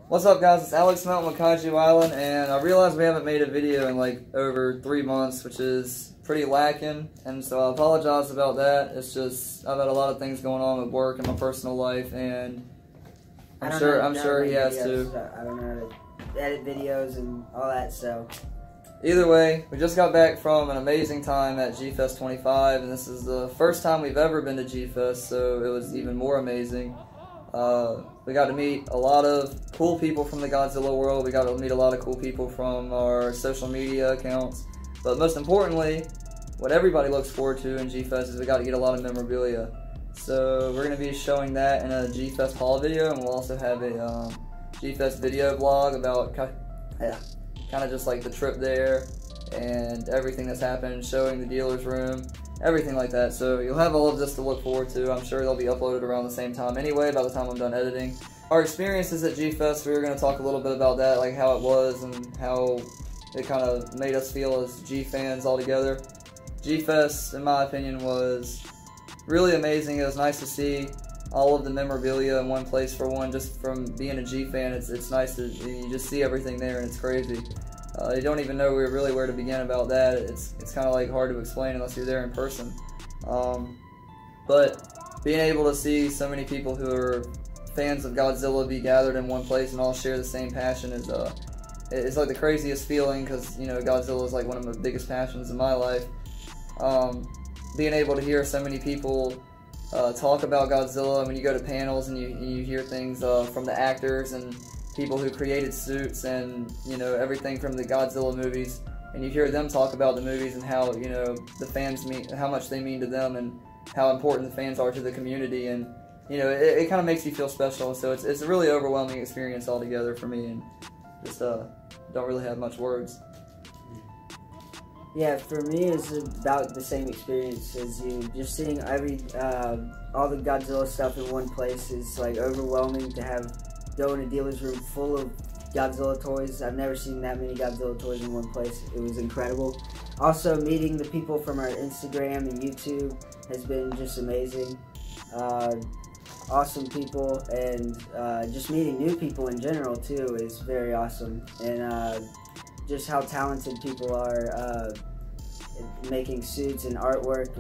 What's up, guys? It's Alex Melton with Kaijuisland, and I realized we haven't made a video in like over 3 months, which is pretty lacking, and so I apologize about that. It's just I've had a lot of things going on with work and my personal life, and I'm sure he has too. I don't know how to edit videos and all that, so. Either way, we just got back from an amazing time at Gfest 25, and this is the first time we've ever been to Gfest, so it was even more amazing. We got to meet a lot of cool people from the Godzilla world. We got to meet a lot of cool people from our social media accounts. But most importantly, what everybody looks forward to in Gfest is we got to get a lot of memorabilia. So we're going to be showing that in a Gfest haul video, and we'll also have a Gfest video vlog about kind of just like the trip there and everything that's happened, showing the dealer's room, everything like that. So you'll have all of this to look forward to. I'm sure they'll be uploaded around the same time anyway by the time I'm done editing. Our experiences at Gfest, we were going to talk a little bit about that, like how it was and how it kind of made us feel as G fans all together. Gfest, in my opinion, was really amazing. It was nice to see all of the memorabilia in one place. For one, just from being a G fan, it's nice to you just see everything there, and it's crazy. You don't even know really where to begin about that. It's kind of like hard to explain unless you're there in person. But being able to see so many people who are fans of Godzilla be gathered in one place and all share the same passion is it's like the craziest feeling, because you know Godzilla is like one of my biggest passions in my life. Being able to hear so many people talk about Godzilla, when you go to panels and you hear things from the actors and people who created suits and you know everything from the Godzilla movies, and you hear them talk about the movies and how you know the fans mean, how much they mean to them, and how important the fans are to the community, and you know it kind of makes you feel special. So it's a really overwhelming experience altogether for me, and just don't really have much words. Yeah, for me it's about the same experience as you. Just seeing all the Godzilla stuff in one place is like overwhelming. To go in a dealer's room full of Godzilla toys. I've never seen that many Godzilla toys in one place. It was incredible. Also, meeting the people from our Instagram and YouTube has been just amazing. Awesome people, and just meeting new people in general too is very awesome. And just how talented people are making suits and artwork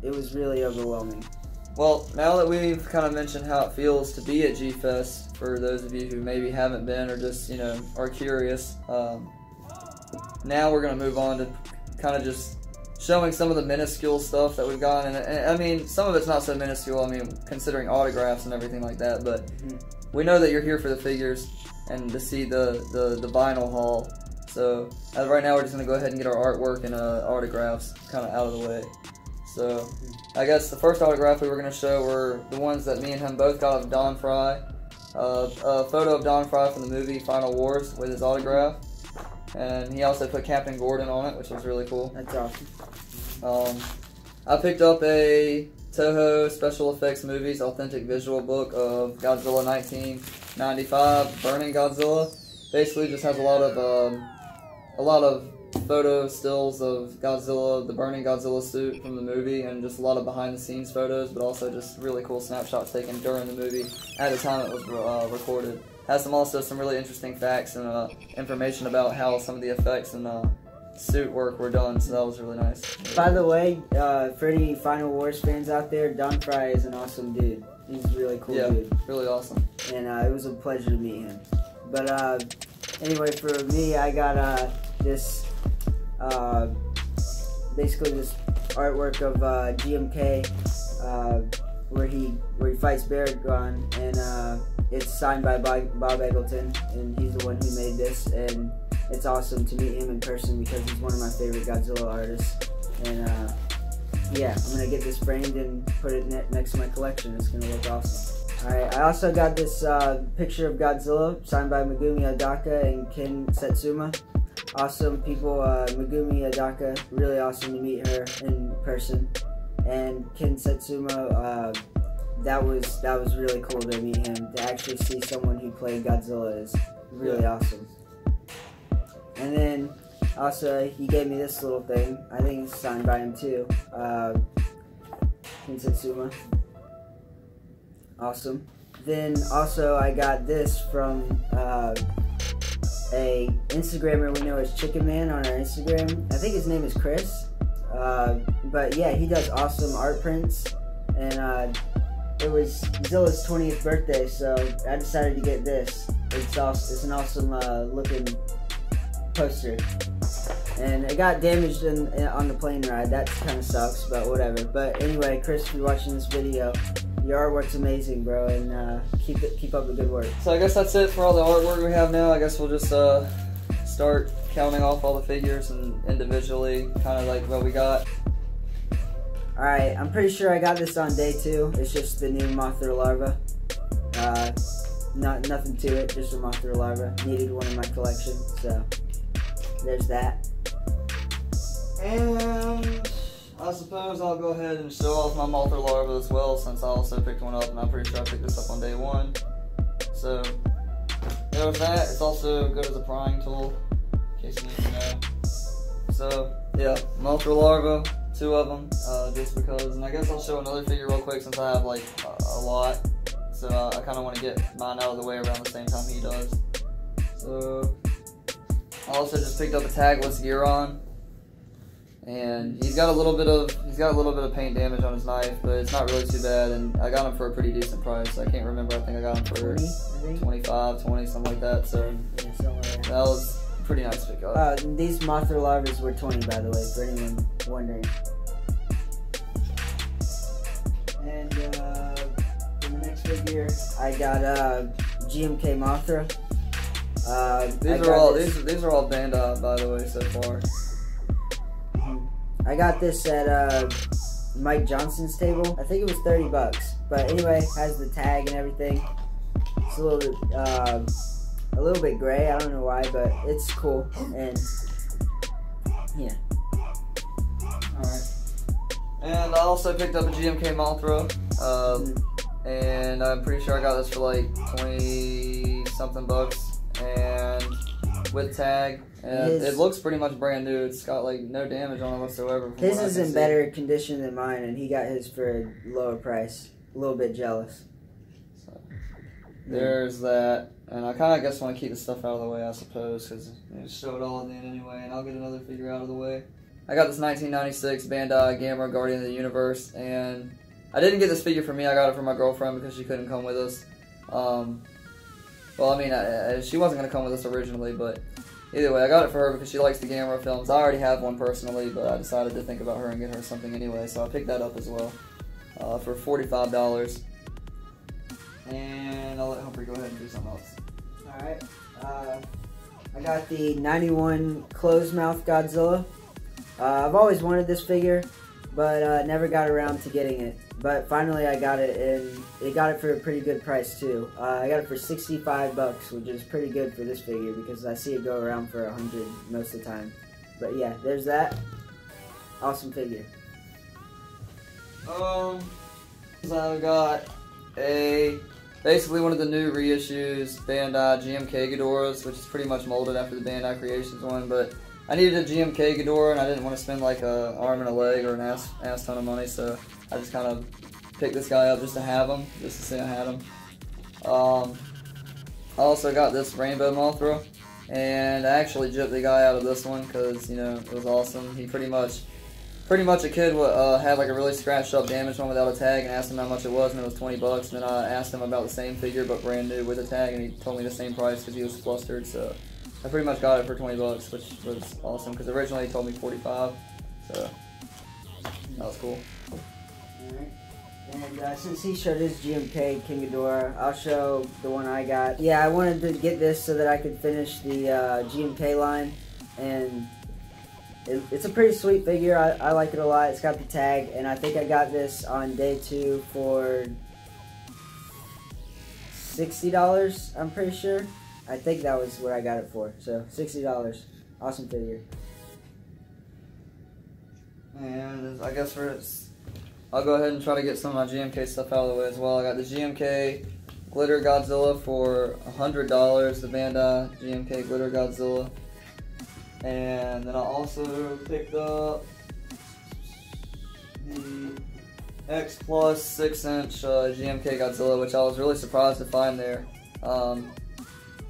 it was really overwhelming. Well, now that we've kind of mentioned how it feels to be at Gfest, for those of you who maybe haven't been or just, you know, are curious, now we're going to move on to kind of just showing some of the minuscule stuff that we've gotten. And I mean, some of it's not so minuscule, I mean, considering autographs and everything like that, but we know that you're here for the figures and to see the vinyl haul. So, as right now, we're just going to go ahead and get our artwork and autographs kind of out of the way. So, I guess the first autograph we were going to show were the ones that me and him both got of Don Fry. A photo of Don Fry from the movie Final Wars with his autograph. And he also put Captain Gordon on it, which was really cool. That's awesome. I picked up a Toho Special Effects Movies Authentic Visual Book of Godzilla 1995, Burning Godzilla. Basically just has a lot of photo stills of Godzilla, the burning Godzilla suit from the movie, and just a lot of behind the scenes photos, but also just really cool snapshots taken during the movie at the time it was recorded. Has also some really interesting facts and information about how some of the effects and suit work were done, so that was really nice. By the way, for any Final Wars fans out there, Don Fry is an awesome dude. He's a really cool dude. Yeah, really awesome. And it was a pleasure to meet him. But anyway, for me, I got this basically this artwork of GMK where he fights Baragon, and it's signed by Bob Eggleton, and he's the one who made this, and it's awesome to meet him in person because he's one of my favorite Godzilla artists. And yeah, I'm gonna get this framed and put it next to my collection. It's gonna look awesome. Alright, I also got this picture of Godzilla signed by Megumi Adaka and Ken Setsuma. Awesome people. Megumi Adaka, really awesome to meet her in person. And Ken Setsuma, that was really cool to meet him. To actually see someone who played Godzilla is really awesome. And then also he gave me this little thing. I think it's signed by him too. Ken Setsuma. Awesome. Then also I got this from a Instagrammer we know as Chicken Man on our Instagram. I think his name is Chris. But yeah, he does awesome art prints, and it was Zilla's 20th birthday, so I decided to get this. It's an awesome looking poster, and it got damaged on the plane ride. That kind of sucks, but whatever. But anyway, Chris, if you're watching this video, your artwork's amazing, bro, and keep up the good work. So I guess that's it for all the artwork we have now. I guess we'll just start counting off all the figures and individually, kind of like what we got. Alright, I'm pretty sure I got this on day 2. It's just the new Mothra larva. Nothing to it, just a Mothra larva. Needed one in my collection, so there's that. And I suppose I'll go ahead and show off my Mothra larva as well, since I also picked one up, and I'm pretty sure I picked this up on day 1. So there's that. It's also good as a prying tool, in case you need to know. So yeah, Mothra larva. 2 of them, just because, and I guess I'll show another figure real quick since I have like a lot, so I kind of want to get mine out of the way around the same time he does. So I also just picked up a tagless Giron, and he's got a little bit of paint damage on his knife, but it's not really too bad, and I got him for a pretty decent price. I can't remember, I think I got him for 25, 20, something like that. So that was pretty nice pickup. These Mothra larvas were 20, by the way, for anyone wondering. And for the next figure, I got GMK Mothra. These are all Bandai, by the way, so far. I got this at Mike Johnson's table. I think it was 30 bucks. But anyway, has the tag and everything. It's a little bit gray, I don't know why, but it's cool, and yeah. Alright. And I also picked up a GMK Mothra, and I'm pretty sure I got this for like 20 something bucks, and with tag, and it looks pretty much brand new. It's got like no damage on it whatsoever. His is in better condition than mine, and he got his for a lower price. A little bit jealous. So, there's that. And I kind of guess want to keep the stuff out of the way, I suppose, because show it all at the end anyway, and I'll get another figure out of the way. I got this 1996 Bandai Gamera Guardian of the Universe, and I didn't get this figure for me. I got it for my girlfriend because she couldn't come with us. Well, I mean, she wasn't going to come with us originally, but either way, I got it for her because she likes the Gamera films. I already have one personally, but I decided to think about her and get her something anyway, so I picked that up as well for $45. And I'll let Humphrey go ahead and do something else. Alright. I got the 91 closed mouth Godzilla. I've always wanted this figure, but never got around to getting it. But finally I got it, and it got it for a pretty good price too. I got it for 65 bucks, which is pretty good for this figure because I see it go around for 100 most of the time. But yeah, there's that. Awesome figure. I got basically one of the new reissues Bandai GMK Ghidorahs, which is pretty much molded after the Bandai Creations one, but I needed a GMK Ghidorah and I didn't want to spend like an arm and a leg or an ass ton of money, so I just kind of picked this guy up just to have him, just to say I had him. I also got this Rainbow Mothra, and I actually gypped the guy out of this one because, you know, it was awesome. He pretty much a kid had like a really scratched up damaged one without a tag, and asked him how much it was, and it was 20 bucks. And then I asked him about the same figure but brand new with a tag, and he told me the same price because he was flustered. So I pretty much got it for 20 bucks, which was awesome because originally he told me 45. So that was cool. Alright. And since he showed his GMK King Ghidorah, I'll show the one I got. Yeah, I wanted to get this so that I could finish the GMK line, and it's a pretty sweet figure. I like it a lot. It's got the tag, and I think I got this on day 2 for $60, I'm pretty sure. I think that was what I got it for. So, $60. Awesome figure. And I guess I'll go ahead and try to get some of my GMK stuff out of the way as well. I got the GMK Glitter Godzilla for $100, the Bandai GMK Glitter Godzilla. And then I also picked up the X Plus 6-inch GMK Godzilla, which I was really surprised to find there.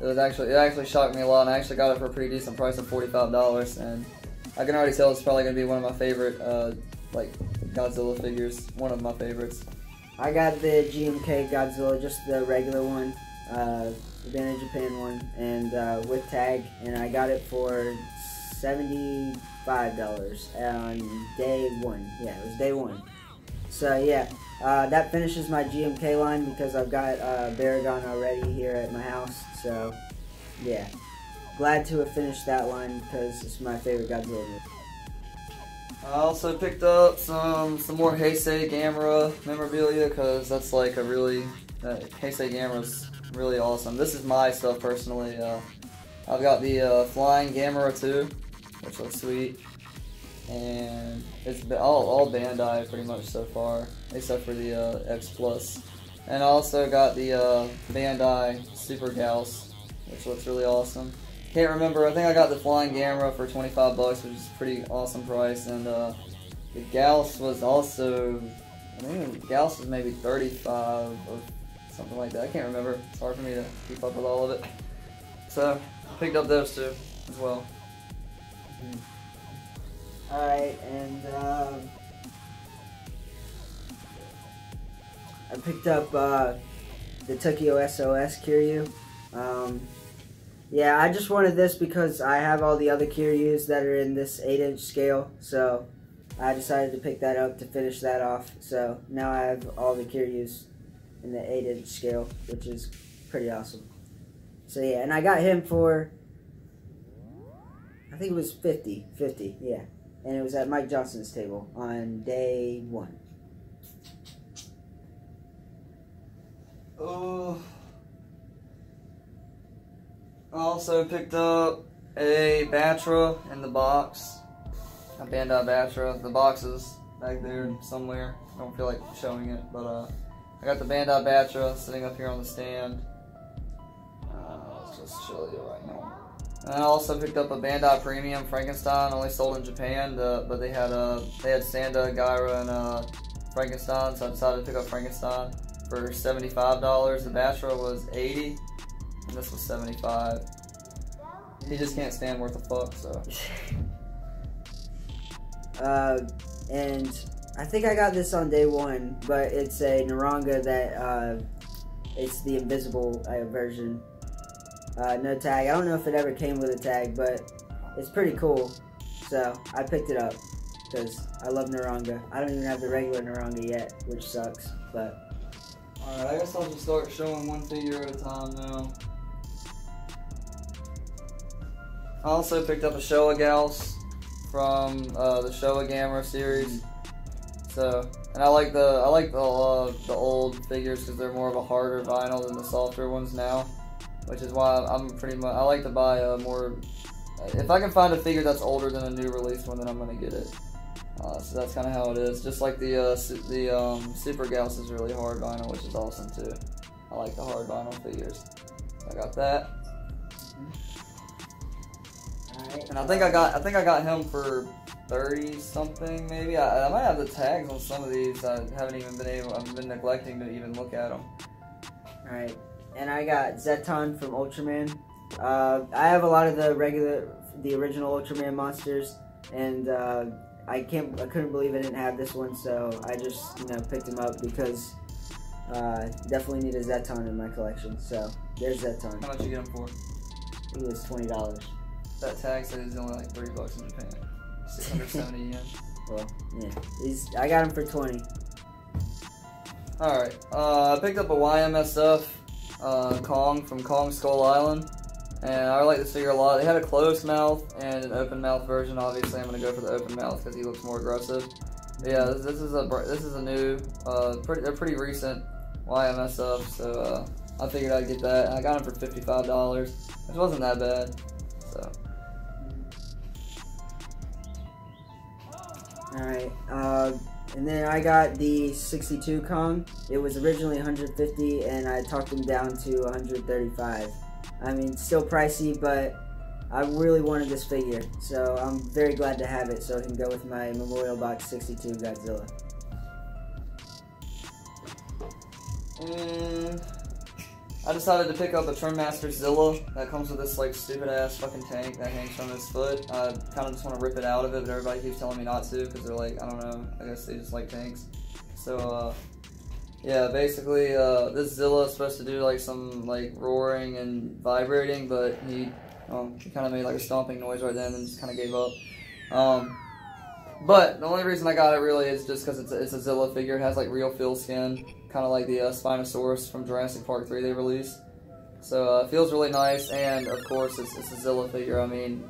It actually shocked me a lot, and I actually got it for a pretty decent price of $45, and I can already tell it's probably going to be one of my favorite like Godzilla figures, one of my favorites. I got the GMK Godzilla, just the regular one, the Band in Japan one, and with tag, and I got it for $75 on day one. Yeah, it was day one. So yeah, that finishes my GMK line because I've got Baragon already here at my house. So yeah, glad to have finished that line because it's my favorite Godzilla movie. I also picked up some more Heisei Gamera memorabilia because that's like a really Heisei Gamera's really awesome. This is my stuff personally. I've got the Flying Gamera 2, which looks sweet, and it's been all Bandai pretty much so far, except for the X Plus. And I also got the Bandai Super Gauss, which looks really awesome. Can't remember, I think I got the Flying Gamera for $25, which is a pretty awesome price, and the Gauss was also, I think the Gauss was maybe $35 or something like that. I can't remember. It's hard for me to keep up with all of it. So, I picked up those two as well. Alright, and I picked up the Tokyo SOS Kiryu. Yeah, I just wanted this because I have all the other Kiryus that are in this 8-inch scale, so I decided to pick that up to finish that off. So now I have all the Kiryus in the 8-inch scale, which is pretty awesome. So yeah, and I got him for, I think it was 50, yeah. And it was at Mike Johnson's table on day one. Oh. I also picked up a Batra in the box, a Bandai Batra. The box is back there somewhere. I don't feel like showing it, but I got the Bandai Batra sitting up here on the stand. Let's just show you right now. And I also picked up a Bandai Premium Frankenstein, only sold in Japan, but they had Sanda, Gyra, and Frankenstein, so I decided to pick up Frankenstein for $75. The Batra was $80. And this was $75. He just can't stand worth a fuck, so. And I think I got this on day one, but it's a Naranga that, it's the invisible version. No tag. I don't know if it ever came with a tag, but it's pretty cool. So I picked it up because I love Naranga. I don't even have the regular Naranga yet, which sucks, but. Alright, I guess I'll just start showing one figure at a time now. I also picked up a Showa Gauss from the Showa Gamera series. So, and I like the old figures because they're more of a harder vinyl than the softer ones now, which is why I'm pretty much, I like to buy a more, if I can find a figure that's older than a new release one, then I'm gonna get it. So that's kind of how it is. Just like the Super Gauss is really hard vinyl, which is awesome too. I like the hard vinyl figures. So I got that. Alright. And I think I got him for 30 something maybe. I might have the tags on some of these. I've been neglecting to even look at them. Alright. And I got Zeton from Ultraman. I have a lot of the original Ultraman monsters, and I couldn't believe I didn't have this one, so I just picked him up because definitely need a Zeton in my collection. So there's Zeton. How much you get him for? He was $20. That tag says he's only like $30 in Japan. 670 yen. Well, yeah, I got him for 20. All right, I picked up a YMSF Kong from Kong Skull Island, and I like this figure a lot. They had a closed mouth and an open mouth version. Obviously, I'm gonna go for the open mouth because he looks more aggressive. But yeah, this is a new, they're pretty recent YMSF, so I figured I'd get that. I got him for $55, which wasn't that bad. So. Alright, and then I got the 62 Kong. It was originally $150, and I talked him down to $135. I mean, still pricey, but I really wanted this figure, so I'm very glad to have it so it can go with my Memorial Box 62 Godzilla. I decided to pick up a Trimmaster Zilla that comes with this like stupid ass fucking tank that hangs from his foot. I kind of just want to rip it out of it, but everybody keeps telling me not to because they're like, I don't know, I guess they just like tanks. So yeah, basically this Zilla is supposed to do like some like roaring and vibrating, but he kind of made like a stomping noise right then and just kind of gave up. But the only reason I got it really is just because it's a Zilla figure. It has like real feel skin, kind of like the Spinosaurus from Jurassic Park 3 they released. So it feels really nice, and of course it's a Zilla figure. I mean,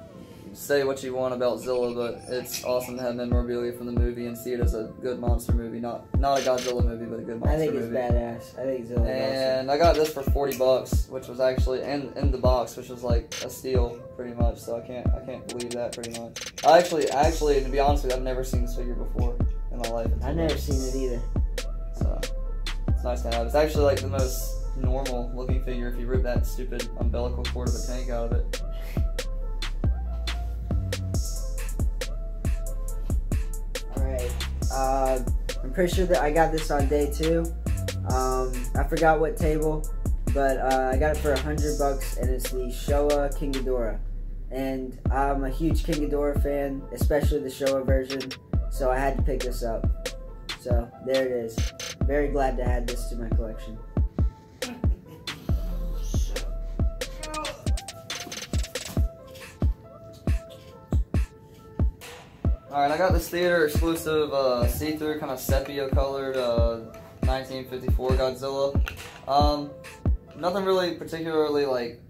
say what you want about Zilla, but it's awesome to have memorabilia from the movie and see it as a good monster movie, not a Godzilla movie, but a good monster movie. I think it's badass. I think Zilla. And I got this for $40, which was actually in the box, which was like a steal pretty much. So I can't believe that pretty much. I actually, to be honest with you, I've never seen this figure before in my life. I've never seen it either. So it's nice to have. It's actually like the most normal looking figure if you rip that stupid umbilical cord of a tank out of it. I'm pretty sure that I got this on day 2. I forgot what table, but I got it for $100, and it's the Showa King Ghidorah. And I'm a huge King Ghidorah fan, especially the Showa version, so I had to pick this up. So there it is. Very glad to add this to my collection. Alright, I got this theater exclusive see-through kind of sepia colored 1954 Godzilla. Nothing really particularly like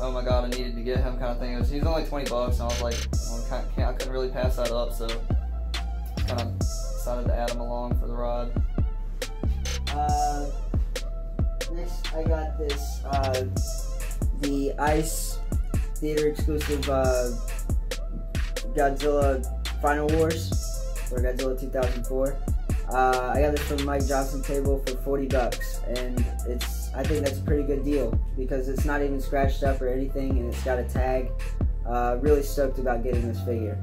oh my god I needed to get him kind of thing. He was only $20 and I was like, well, I couldn't really pass that up, so kind of decided to add him along for the ride. Next I got this the Ice theater exclusive Godzilla Final Wars, or Godzilla 2004. I got this from Mike Johnson's table for $40, and I think that's a pretty good deal because it's not even scratched up or anything, and it's got a tag. Really stoked about getting this figure.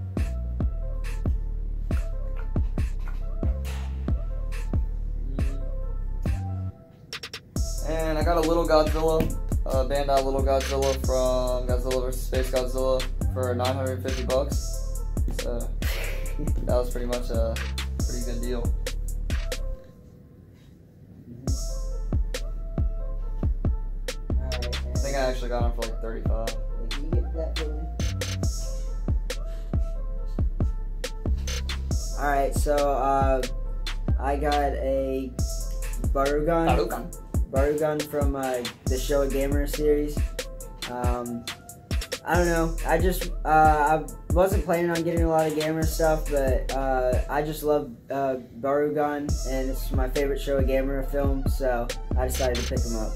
And I got a little Godzilla, Bandai Little Godzilla from Godzilla vs. Space Godzilla for $950. So that was pretty much a pretty good deal. I think I actually got him for like $35. Can you get that for me? Alright, so I got a Barugan from the Showa Gamer series. I don't know. I wasn't planning on getting a lot of gamer stuff, but I just love Barugan, and it's my favorite Showa Gamer film, so I decided to pick him up.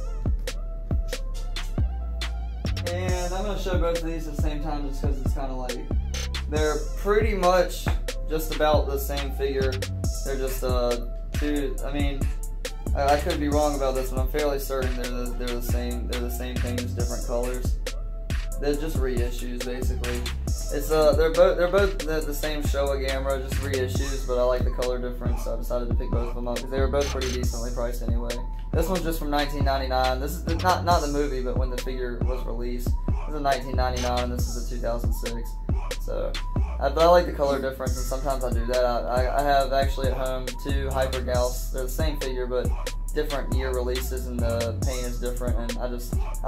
And I'm going to show both of these at the same time just because it's kind of like, they're pretty much just about the same figure. They're just two, I mean, I could be wrong about this, but I'm fairly certain they're the same thing, just different colors. They're just reissues, basically. It's they're both the same Showa Gamera, just reissues, but I like the color difference, so I decided to pick both of them up because they were both pretty decently priced anyway. This one's just from 1999. This is not the movie, but when the figure was released. This is 1999, and this is a 2006. So, but I like the color difference, and sometimes I do that. I have actually at home 2 Hyper Gauss. They're the same figure, but different year releases, and the paint is different. And I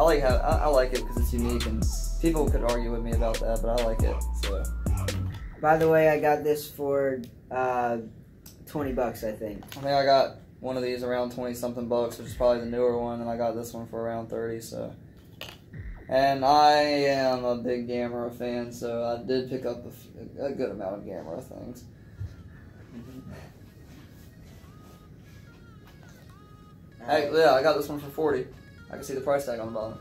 like it because it's unique, and people could argue with me about that, but I like it. So, by the way, I got this for $20, I think. I think I got one of these around 20-something bucks, which is probably the newer one, and I got this one for around 30. So. And I am a big Gamera fan, so I did pick up a good amount of Gamera things. Yeah, I got this one for 40. I can see the price tag on the bottom.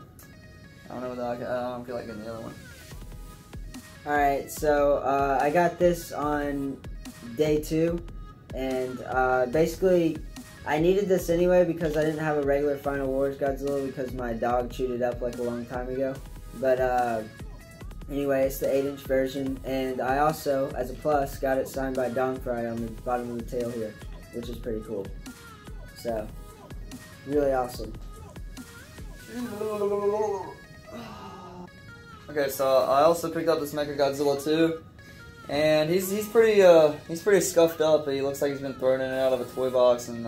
I don't know whether I don't feel like getting the other one. Alright, so I got this on day 2, and basically I needed this anyway because I didn't have a regular Final Wars Godzilla because my dog chewed it up like a long time ago. But anyway, it's the 8-inch version, and I also, as a plus, got it signed by Don Fry on the bottom of the tail here, which is pretty cool. So, really awesome. Okay, so I also picked up this Mechagodzilla 2, and he's pretty scuffed up. He looks like he's been thrown in and out of a toy box and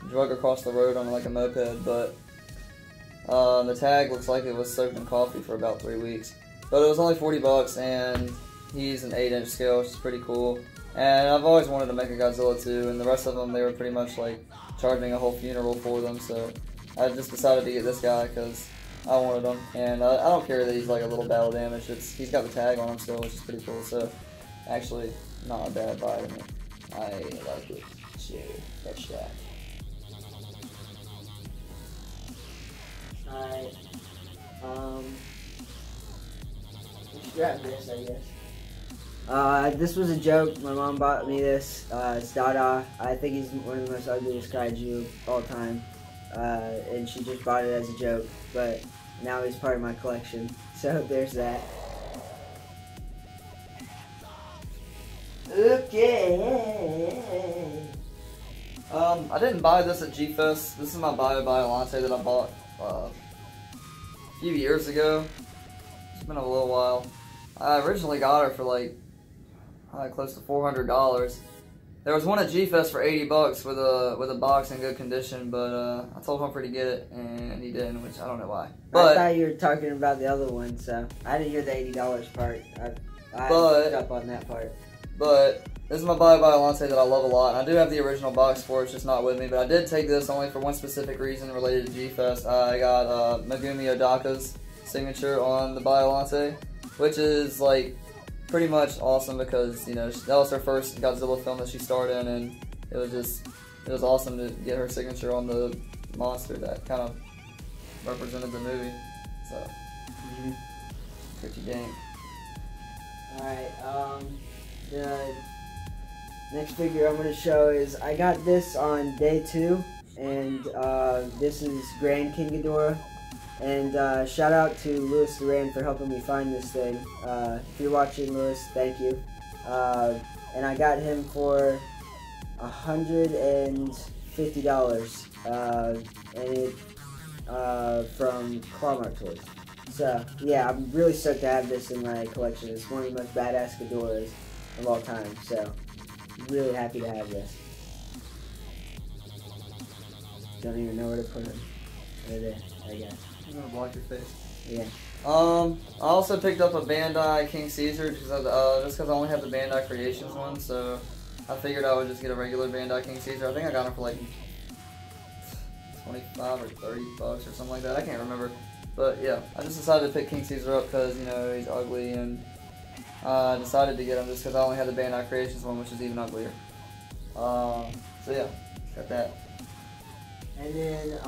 drug across the road on like a moped. But the tag looks like it was soaked in coffee for about 3 weeks. But it was only $40, and he's an 8-inch scale, which is pretty cool. And I've always wanted to make a Godzilla 2, and the rest of them, they were pretty much like charging a whole funeral for them, so I just decided to get this guy because I wanted him. And I don't care that he's like a little battle damage, he's got the tag on him still, which is pretty cool, so actually not a bad buy to me. I like it, so that's that. Alright, grab this, I guess. This was a joke. My mom bought me this. It's Dada. I think he's one of the most ugliest kaiju of all time. And she just bought it as a joke. But now he's part of my collection. So there's that. Okay. I didn't buy this at Gfest. This is my Biolante that I bought a few years ago. It's been a little while. I originally got her for like close to $400. There was one at Gfest for $80 with a box in good condition, but I told Humphrey to get it and he didn't, which I don't know why. But I thought you were talking about the other one, so I didn't hear the $80 part. I picked up on that part. But this is my Biolante that I love a lot. And I do have the original box for it, it's just not with me. But I did take this only for one specific reason related to Gfest. I got Megumi Odaka's signature on the Biolante, which is like pretty much awesome because, you know, that was her first Godzilla film that she starred in, and it was awesome to get her signature on the monster that kind of represented the movie. So, pretty dang. Alright, the next figure I'm going to show is, I got this on day 2, and this is Grand King Ghidorah. And shout out to Louis Duran for helping me find this thing. If you're watching, Louis, thank you. And I got him for $150, and it from Clawmark Toys. So yeah, I'm really stoked to have this in my collection. It's one of the most badass Ghidorahs of all time. So really happy to have this. Don't even know where to put him. Right there, I guess. I'm gonna block your face. Yeah. I also picked up a Bandai King Caesar just because I only have the Bandai Creations one, so I figured I would just get a regular Bandai King Caesar. I think I got him for like 25 or $30 or something like that. I can't remember, but yeah, I just decided to pick King Caesar up because, you know, he's ugly, and I decided to get him just because I only had the Bandai Creations one, which is even uglier. So yeah, got that. And then,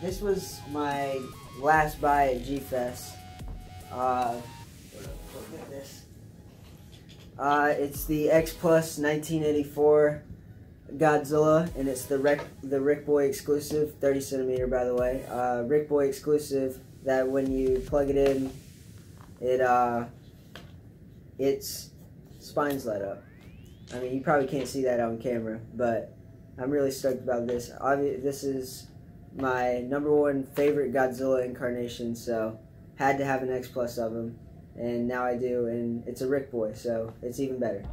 this was my last buy at Gfest. Look at this. It's the X Plus 1984 Godzilla, and it's the Rick Boy exclusive, 30 centimeter by the way. Rick Boy exclusive that when you plug it in, its spines light up. I mean, you probably can't see that on camera, but I'm really stoked about this. This is my #1 favorite Godzilla incarnation, so had to have an X Plus of him, and now I do, and it's a Rick Boy, so it's even better.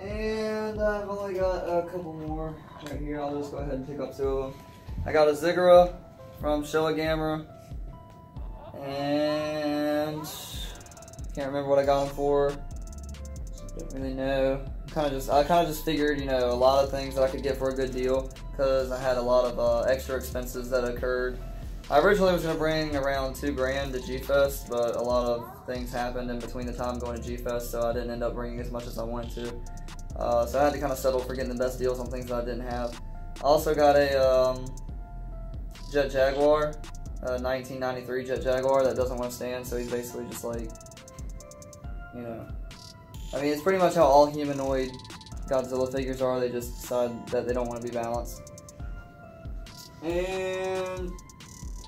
And I've only got a couple more right here. I'll just go ahead and pick up 2 of them. I got a Ziggurat from Showa Gamera, and can't remember what I got him for. Don't really know. I kind of just figured, you know, a lot of things that I could get for a good deal because I had a lot of extra expenses that occurred. I originally was going to bring around $2 grand to Gfest, but a lot of things happened in between the time going to Gfest, so I didn't end up bringing as much as I wanted to. So I had to kind of settle for getting the best deals on things that I didn't have. I also got a Jet Jaguar, a 1993 Jet Jaguar that doesn't want to stand, so he's basically just like, you know, I mean, it's pretty much how all humanoid Godzilla figures are. They just decide that they don't want to be balanced. And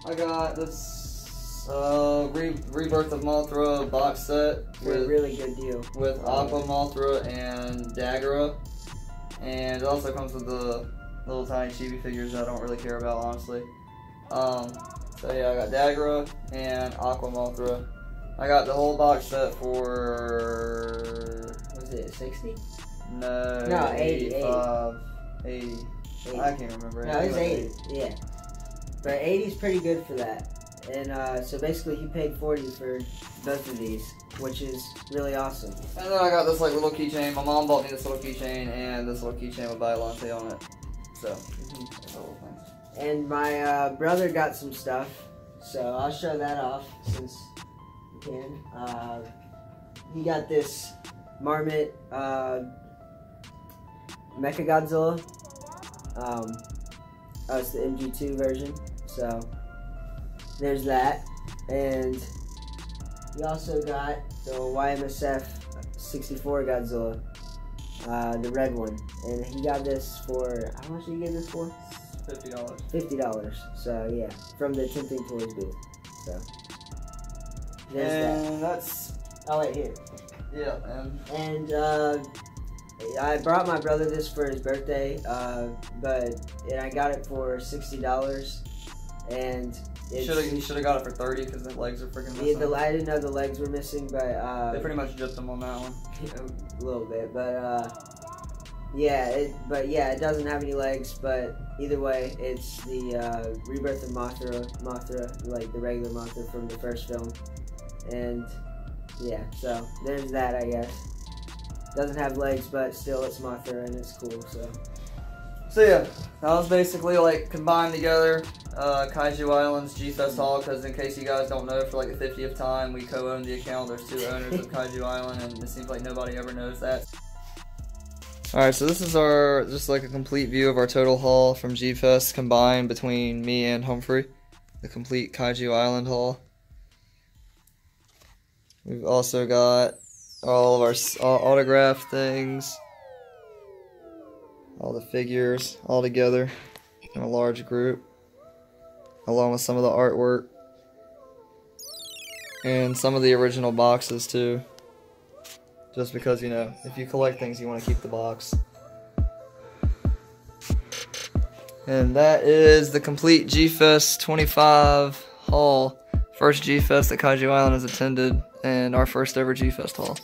I got this Rebirth of Mothra box set with a really good deal with Aqua Mothra and Dagora, and it also comes with the little tiny chibi figures that I don't really care about, honestly. So yeah, I got Dagra and Aqua Mothra. I got the whole box set for... Was it 60? No, 80. 80. I can't remember. No, it was 80. Yeah. But 80 is pretty good for that. And so basically he paid 40 for both of these, which is really awesome. And then I got this like little keychain. My mom bought me this little keychain and this little keychain with Biolante on it. So, that's the whole thing. And my brother got some stuff, so I'll show that off since you can. He got this Marmot Mechagodzilla. It's the MG2 version, so there's that. And we also got the YMSF 64 Godzilla, the red one. And he got this for, how much did he get this for? $50. $50. So yeah, from the Tempting Toys booth. So there's and that. That's... Oh wait, here. Yeah, And I brought my brother this for his birthday, and I got it for $60, and you should have got it for $30 because the legs are freaking missing. Yeah, I didn't know the legs were missing, but they pretty much gypped them on that one. A little bit, it doesn't have any legs. But either way, it's the rebirth of Mothra, like the regular Mothra from the first film, and yeah, so there's that, I guess. Doesn't have legs, but still it's Mothra and it's cool, So yeah, that was basically like combined together Kaiju Island's Gfest haul, because in case you guys don't know, for like the 50th time we co-own the account. There's 2 owners of Kaiju Island, and it seems like nobody ever knows that. Alright, so this is our, just like a complete view of our total haul from Gfest combined between me and Humphrey. The complete Kaiju Island haul. We've also got all of our autograph things, all the figures all together in a large group, along with some of the artwork and some of the original boxes too, just because, you know, if you collect things you want to keep the box. And that is the complete Gfest 25 haul. First Gfest that Kaiju Island has attended, and our first ever Gfest haul.